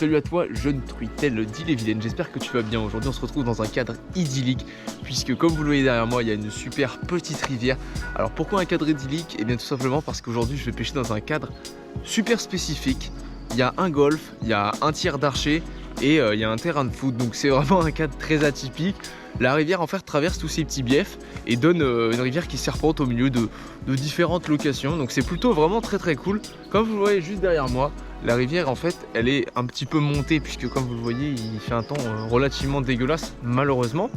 Salut à toi, jeune truitelle d'Ille-et-Vilaine, j'espère que tu vas bien. Aujourd'hui on se retrouve dans un cadre idyllique puisque comme vous le voyez derrière moi, il y a une super petite rivière. Alors pourquoi un cadre idyllique? Eh bien tout simplement parce qu'aujourd'hui je vais pêcher dans un cadre super spécifique. Il y a un golf, il y a un tir d'archer et il y a un terrain de foot, donc c'est vraiment un cadre très atypique. La rivière en fait traverse tous ces petits biefs et donne une rivière qui serpente au milieu de différentes locations, donc c'est plutôt vraiment très cool. Comme vous le voyez juste derrière moi, la rivière en fait elle est un petit peu montée puisque comme vous le voyez il fait un temps relativement dégueulasse malheureusement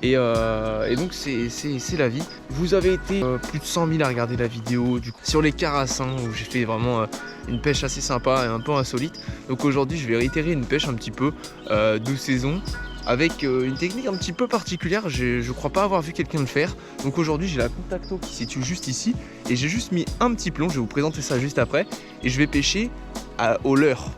et donc c'est la vie. Vous avez été plus de 100 000 à regarder la vidéo du coup, sur les carassins où j'ai fait vraiment une pêche assez sympa et un peu insolite. Donc aujourd'hui je vais réitérer une pêche un petit peu de saison avec une technique un petit peu particulière. Je crois pas avoir vu quelqu'un le faire. Donc aujourd'hui j'ai la Contacto qui se situe juste ici et j'ai juste mis un petit plomb, je vais vous présenter ça juste après, et je vais pêcher au leurre.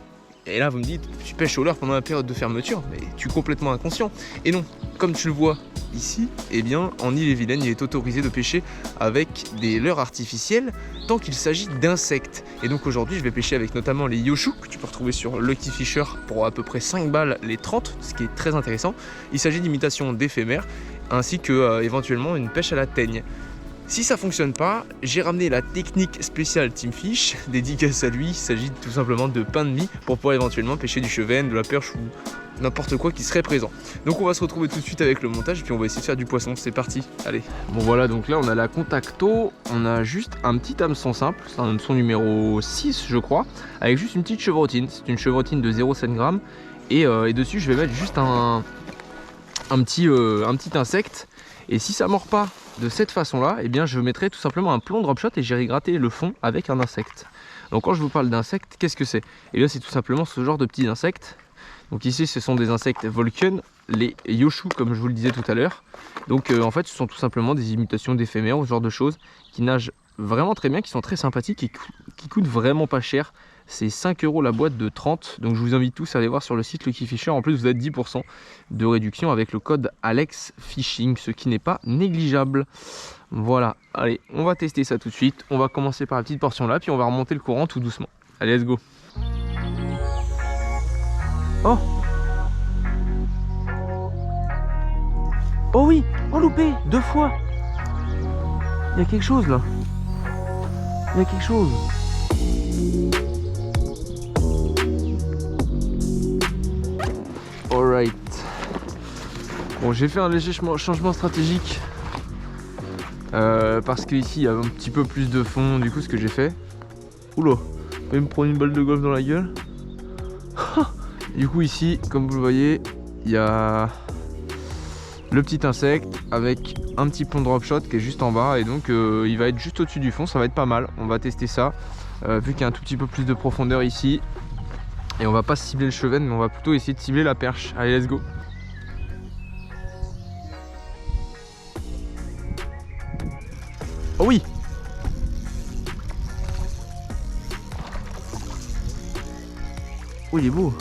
Et là vous me dites, tu pêches au leurre pendant la période de fermeture, mais tu es complètement inconscient. Et non, comme tu le vois ici, eh bien en Ille-et-Vilaine il est autorisé de pêcher avec des leurres artificielles tant qu'il s'agit d'insectes. Et donc aujourd'hui je vais pêcher avec notamment les Yoshu que tu peux retrouver sur Lucky Fisher pour à peu près 5 balles les 30, ce qui est très intéressant. Il s'agit d'imitation d'éphémères ainsi que éventuellement une pêche à la teigne. Si ça fonctionne pas, j'ai ramené la technique spéciale Team Fish, dédicace à lui. Il s'agit tout simplement de pain de mie pour pouvoir éventuellement pêcher du cheven, de la perche ou n'importe quoi qui serait présent. Donc on va se retrouver tout de suite avec le montage et puis on va essayer de faire du poisson. C'est parti, allez. Bon voilà, donc là on a la Contacto, on a juste un petit hameçon simple, c'est un hameçon numéro 6 je crois, avec juste une petite chevrotine. C'est une chevrotine de 0,7 g et dessus je vais mettre juste un petit insecte. Et si ça mord pas de cette façon là, eh bien je mettrai tout simplement un plomb drop shot et j'irai gratter le fond avec un insecte. Donc quand je vous parle d'insectes, qu'est-ce que c'est? Et là c'est tout simplement ce genre de petits insectes. Donc ici ce sont des insectes Vulcan, les Yoshu comme je vous le disais tout à l'heure. Donc en fait ce sont tout simplement des imitations d'éphémères ou ce genre de choses qui nagent vraiment très bien, qui sont très sympathiques et qui coûtent vraiment pas cher. C'est 5 € la boîte de 30, donc je vous invite tous à aller voir sur le site Lucky Fisher. En plus vous avez 10% de réduction avec le code AlexFishing, ce qui n'est pas négligeable. Voilà, allez, on va tester ça tout de suite. On va commencer par la petite portion là, puis on va remonter le courant tout doucement. Allez, let's go. Oh oh oui, oh loupé, 2 fois. Il y a quelque chose là. Il y a quelque chose. Alright. Bon, j'ai fait un léger changement stratégique parce qu'ici il y a un petit peu plus de fond. Du coup, ce que j'ai fait, oula, je vais me prendre une balle de golf dans la gueule. Du coup, ici, comme vous le voyez, il y a le petit insecte avec un petit plomb drop shot qui est juste en bas et donc il va être juste au-dessus du fond. Ça va être pas mal. On va tester ça vu qu'il y a un tout petit peu plus de profondeur ici. Et on va pas cibler le cheven, mais on va plutôt essayer de cibler la perche. Allez, let's go. Oh oui. Oh, il est beau.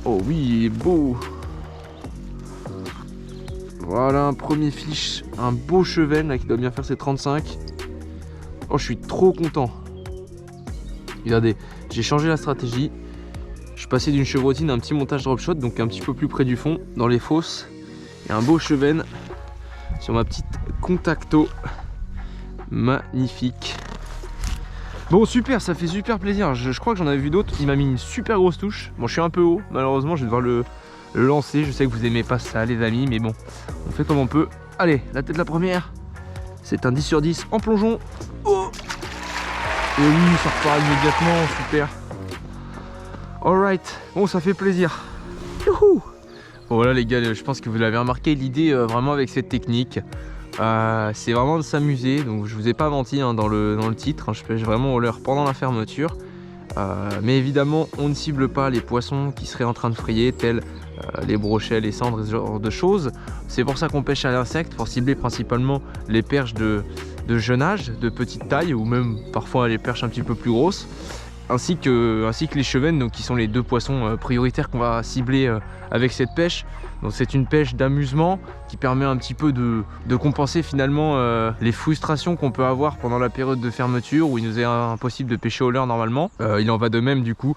Oh oui, il est beau. Voilà un premier fiche, un beau cheven là qui doit bien faire ses 35. Oh, je suis trop content. Regardez, j'ai changé la stratégie. Je suis passé d'une chevrotine à un petit montage drop shot, donc un petit peu plus près du fond, dans les fosses. Et un beau cheven sur ma petite Contacto. Magnifique. Bon, super, ça fait super plaisir. Je crois que j'en avais vu d'autres. Il m'a mis une super grosse touche. Bon, je suis un peu haut, malheureusement, je vais devoir le lancer. Je sais que vous aimez pas ça les amis, mais bon, on fait comme on peut. Allez, la tête de la première, c'est un 10 sur 10 en plongeon. Oh, et oui, ça repart immédiatement, super. Alright, bon, ça fait plaisir. Youhou. Bon, voilà les gars, je pense que vous l'avez remarqué, l'idée vraiment avec cette technique, c'est vraiment de s'amuser. Donc je vous ai pas menti hein, dans le titre, hein, je pêche vraiment au leurre pendant la fermeture. Mais évidemment on ne cible pas les poissons qui seraient en train de frayer, tels les brochets, les cendres, ce genre de choses. C'est pour ça qu'on pêche à l'insecte, pour cibler principalement les perches de jeune âge, de petite taille, ou même parfois les perches un petit peu plus grosses. ainsi que les chevennes, donc qui sont les deux poissons prioritaires qu'on va cibler avec cette pêche. Donc c'est une pêche d'amusement qui permet un petit peu de compenser finalement les frustrations qu'on peut avoir pendant la période de fermeture où il nous est impossible de pêcher au leurre normalement. Il en va de même du coup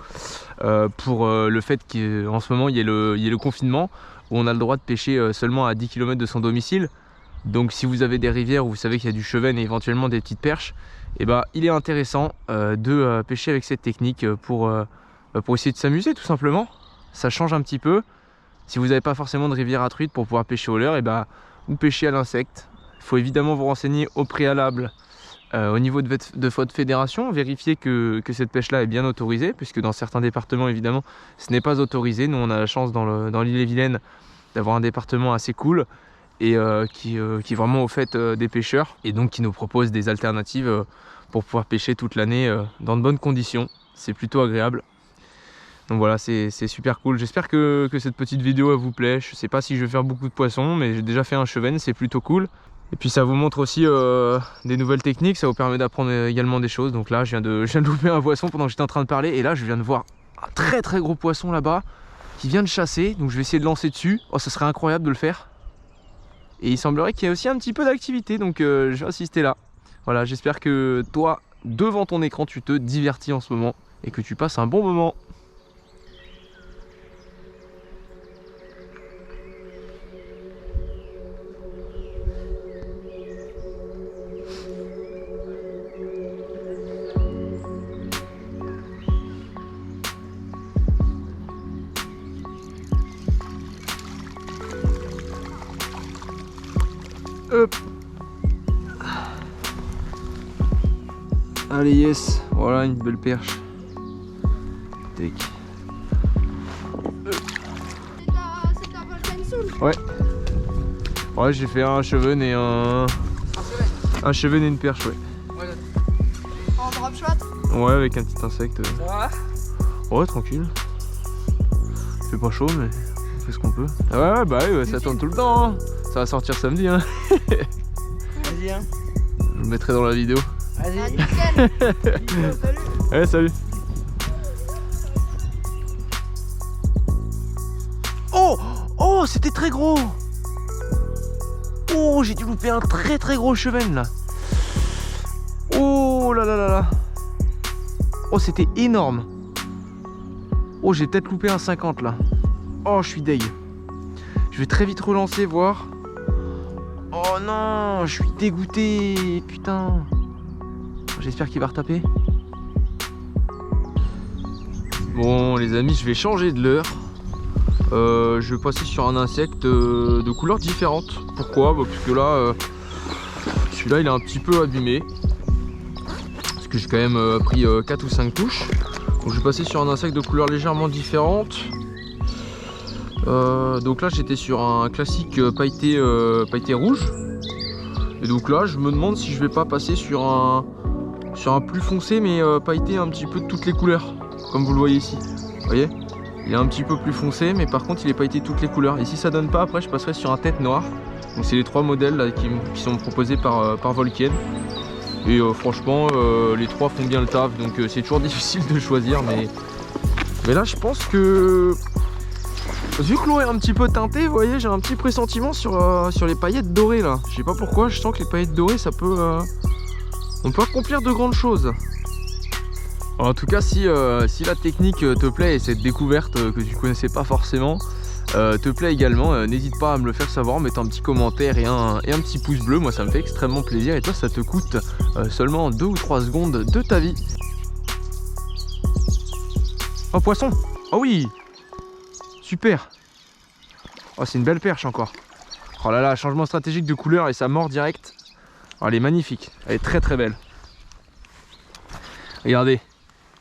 pour le fait qu'en ce moment il y ait le confinement où on a le droit de pêcher seulement à 10 km de son domicile. Donc si vous avez des rivières où vous savez qu'il y a du chevenne et éventuellement des petites perches, et ben, il est intéressant de pêcher avec cette technique pour essayer de s'amuser tout simplement. Ça change un petit peu. Si vous n'avez pas forcément de rivière à truite pour pouvoir pêcher au leurre, et ben, vous pêchez à l'insecte. Il faut évidemment vous renseigner au préalable au niveau de votre fédération, vérifier que cette pêche-là est bien autorisée, puisque dans certains départements évidemment ce n'est pas autorisé. Nous on a la chance dans l'Ille-et-Vilaine d'avoir un département assez cool et qui est vraiment au fait des pêcheurs et donc qui nous propose des alternatives pour pouvoir pêcher toute l'année dans de bonnes conditions. C'est plutôt agréable. Donc voilà, c'est super cool. J'espère que cette petite vidéo elle vous plaît. Je sais pas si je vais faire beaucoup de poissons, mais j'ai déjà fait un chevenne, c'est plutôt cool. Et puis ça vous montre aussi des nouvelles techniques, ça vous permet d'apprendre également des choses. Donc là je viens de louper un poisson pendant que j'étais en train de parler, et là je viens de voir un très gros poisson là-bas qui vient de chasser. Donc je vais essayer de lancer dessus. Oh, ça serait incroyable de le faire. Et il semblerait qu'il y ait aussi un petit peu d'activité, donc je vais insister là. Voilà, j'espère que toi, devant ton écran, tu te divertis en ce moment et que tu passes un bon moment. Hop. Allez, yes, voilà une belle perche. Tac. C'est un Volkensoul. Ouais. Ouais, j'ai fait un chevenne et un chevenne et une perche, ouais. En drop shot. Ouais, avec un petit insecte. Ça va? Ouais, tranquille. Il fait pas chaud, mais on fait ce qu'on peut. Ah ouais, bah oui, ça tourne tout le temps, hein. Ça va sortir samedi, hein. Vas-y, hein. Je le mettrai dans la vidéo. Vas-y. Salut. Ouais, salut. Oh, oh, c'était très gros. Oh, j'ai dû louper un très gros chevenne là. Oh là là là là. Oh, c'était énorme. Oh, j'ai peut-être loupé un 50 là. Oh, je suis deg. Je vais très vite relancer, voir. Oh non, je suis dégoûté. Putain. J'espère qu'il va retaper. Bon les amis, je vais changer de leurre. Je vais passer sur un insecte de couleurs différentes. Pourquoi? Parce que là, celui-là il est un petit peu abîmé. Parce que j'ai quand même pris 4 ou 5 touches. Donc je vais passer sur un insecte de couleurs légèrement différentes. Donc là j'étais sur un classique pailleté rouge. Et donc là je me demande si je vais pas passer sur un plus foncé mais pailleté un petit peu de toutes les couleurs. Comme vous le voyez ici. Vous voyez? Il est un petit peu plus foncé mais par contre il est pailleté de toutes les couleurs. Et si ça donne pas, après je passerai sur un tête noire. Donc c'est les 3 modèles là, qui sont proposés par Volken. Et franchement les 3 font bien le taf. Donc c'est toujours difficile de choisir. Mais là je pense que... Vu que l'eau est un petit peu teintée, vous voyez, j'ai un petit pressentiment sur les paillettes dorées là. Je sais pas pourquoi, je sens que les paillettes dorées, ça peut... on peut accomplir de grandes choses. En tout cas, si la technique te plaît et cette découverte que tu connaissais pas forcément te plaît également, n'hésite pas à me le faire savoir en mettant un petit commentaire et un petit pouce bleu. Moi, ça me fait extrêmement plaisir. Et toi, ça te coûte seulement 2 ou 3 secondes de ta vie. Oh, poisson! Oh oui! Super. Oh, c'est une belle perche encore. Oh là là, changement stratégique de couleur et ça mord direct. Oh, elle est magnifique. Elle est très belle. Regardez,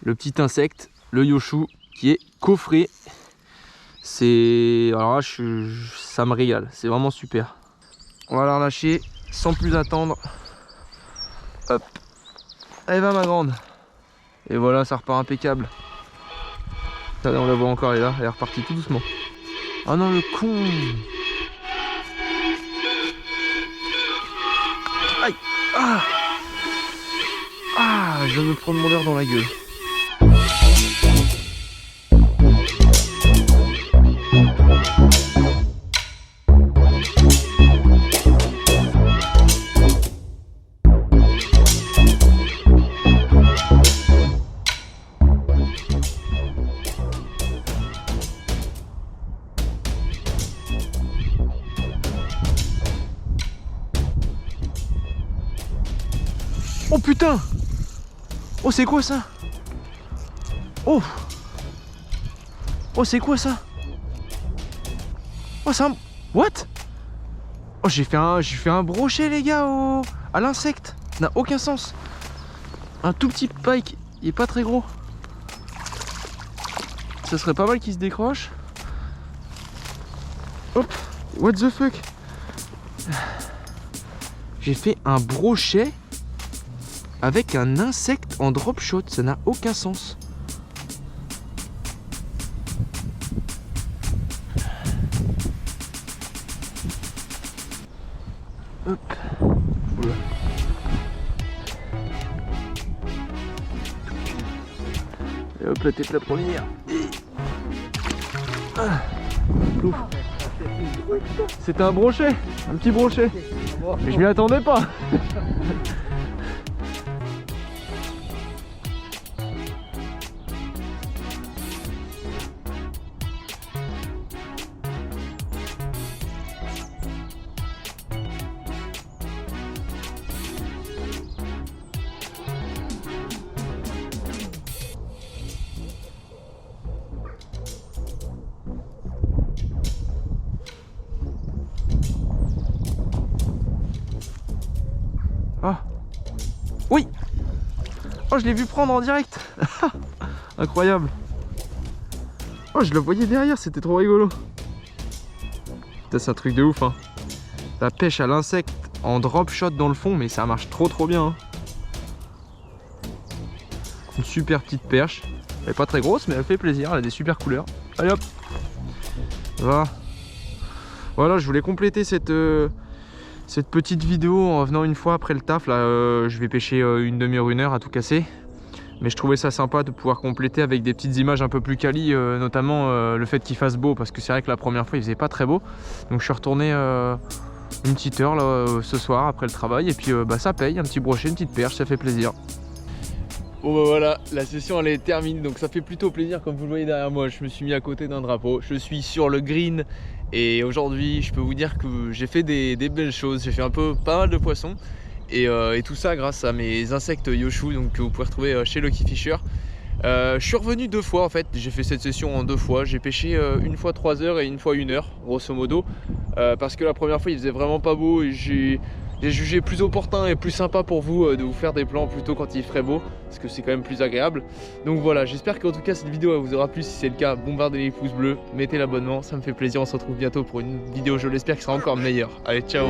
le petit insecte, le Yoshu, qui est coffré. C'est... Alors là, ça me régale. C'est vraiment super. On va la relâcher sans plus attendre. Hop. Elle va, ma grande. Et voilà, ça repart impeccable. Allez, on la voit encore, elle est là, elle est repartie tout doucement. Oh non, le con! Aïe! Ah! Ah! Je viens de me prendre mon leurre dans la gueule. Oh putain! Oh c'est quoi ça? Oh! Oh c'est quoi ça? Oh c'est un... What? Oh j'ai fait un brochet les gars à l'insecte. Ça n'a aucun sens. Un tout petit pike, il est pas très gros. Ça serait pas mal qu'il se décroche. Hop, what the fuck? J'ai fait un brochet avec un insecte en drop shot, ça n'a aucun sens. Hop. Oula. Et hop, la tête la première. Ah. C'était un brochet, un petit brochet. Mais je m'y attendais pas. Ah. Oui. Oh je l'ai vu prendre en direct. Incroyable. Oh je le voyais derrière, c'était trop rigolo. Putain c'est un truc de ouf hein. La pêche à l'insecte en drop shot dans le fond, mais ça marche trop bien hein. Une super petite perche. Elle est pas très grosse mais elle fait plaisir, elle a des super couleurs. Allez hop. Voilà, je voulais compléter cette petite vidéo en revenant une fois après le taf. Là, je vais pêcher une demi-heure, une heure à tout casser. Mais je trouvais ça sympa de pouvoir compléter avec des petites images un peu plus quali, notamment le fait qu'il fasse beau, parce que c'est vrai que la première fois il faisait pas très beau. Donc je suis retourné une petite heure là, ce soir après le travail, et puis ça paye, un petit brochet, une petite perche, ça fait plaisir. Bon bah voilà, la session elle est terminée, donc ça fait plutôt plaisir. Comme vous le voyez derrière moi, je me suis mis à côté d'un drapeau, je suis sur le green. Et aujourd'hui je peux vous dire que j'ai fait des belles choses, j'ai fait pas mal de poissons. Et tout ça grâce à mes insectes Yoshu, donc que vous pouvez retrouver chez Lucky Fisher. Je suis revenu 2 fois en fait, j'ai fait cette session en 2 fois. J'ai pêché une fois 3 heures et une fois 1 heure grosso modo. Parce que la première fois il faisait vraiment pas beau et j'ai jugé plus opportun et plus sympa pour vous de vous faire des plans plutôt quand il ferait beau, parce que c'est quand même plus agréable. Donc voilà, j'espère qu'en tout cas cette vidéo elle vous aura plu. Si c'est le cas, bombardez les pouces bleus, mettez l'abonnement, ça me fait plaisir. On se retrouve bientôt pour une vidéo, je l'espère, qui sera encore meilleure. Allez, ciao.